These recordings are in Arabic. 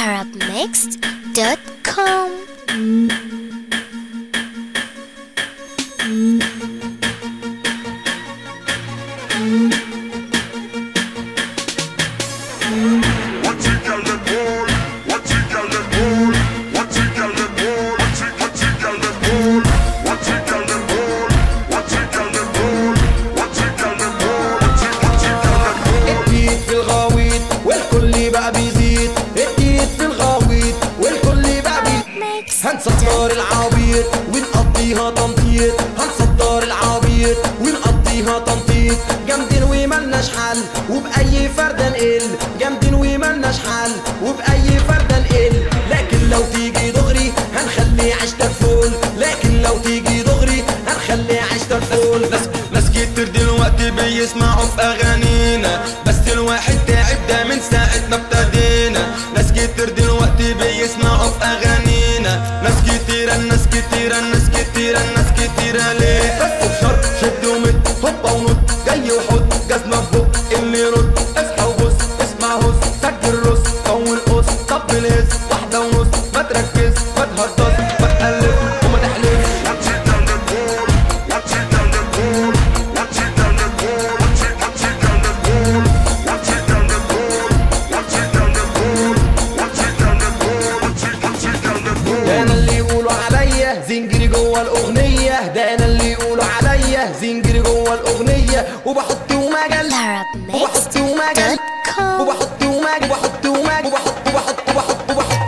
arabmixed.com. هنصدر العبيط ونقضيها تنطيط، هنصدر العبيط ونقضيها تنطيط. جامدين وملناش حل وبأي فردة نقل، جامدين وملناش حل وبأي فردة نقل. لكن لو تيجي دغري هنخلي عيشتك فول، لكن لو تيجي دغري هنخلي عيشتك فول. ناس كتير دلوقتي بيسمعوا في أغانينا، بس الواحد تعب ده من ساعة ما ابتدينا. ناس كتير دلوقتي بيسمعوا في أغانينا، ناس كتيرة الناس كتيرة الناس كتيرة الناس كتيرة ليه؟ بس بشرط شد ومد هوبا ونط جاي وحط جزمة فوق اللي يرد. اصحى وبص اسمع هص سجل رص طول قص طبل هز واحدة ونص. ما تركز ما تهضص ما تقلب وما تحلفش. ده انا اللي يقولوا عليا زنجري جوه الاغنيه، ده انا اللي يقولوا عليا زنجري جوه الاغنيه. وبحط ومجل وبحط ومجل وبحط ومجل وبحط ومجل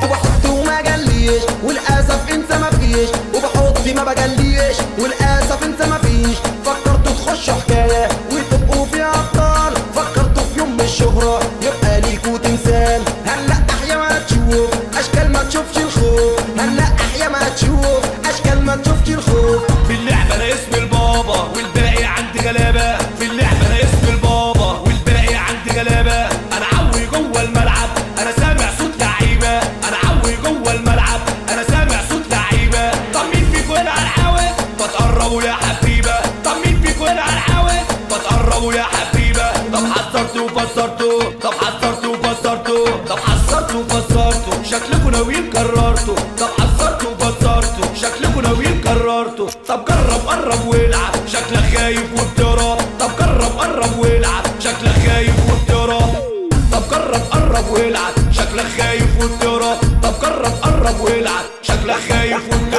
وبحط ومجليش. والاسف انت ما فيش وبحط ما بجليش، والاسف انت ما فيش. فكرتوا تخشوا حكايه وتبقوا فيها ابطال، فكرتوا في يوم الشهره يبقى ليكوا تمثال. هنلقح يا ما تشوف اشكال ما تشوفش الخوف، هنلقح يا ما تشوف اشكال ما تشوفش الخوف. في اللعبة انا اسم البابا والباقي عندي غلابة، في اللعبة انا اسم البابا والباقي عندي غلابة. انا عوي جوه الملعب انا سامع صوت لعيبة، انا عوي جوه الملعب انا سامع صوت لعيبة. طب مين فيكم هنا على الحاوي؟ ما تقربوا يا حبيبة. طب مين فيكم هنا على الحاوي؟ ما تقربوا يا حبيبة. طب حذرتوا وفسرتوا، طب حذرتوا وفسرتوا، طب حذرتوا وفسرتوا، شكلكوا ناويين قررتوا. طب حذرتوا وفسرتوا شكلكوا ناويين قررتوا. طب جرب قرب والعب شكلك خايف وبتهرب. طب جرب قرب والعب شكلك خايف وبتهرب. طب جرب قرب والعب شكلك خايف وبتهرب. طب جرب قرب والعب شكلك خايف وبتهرب.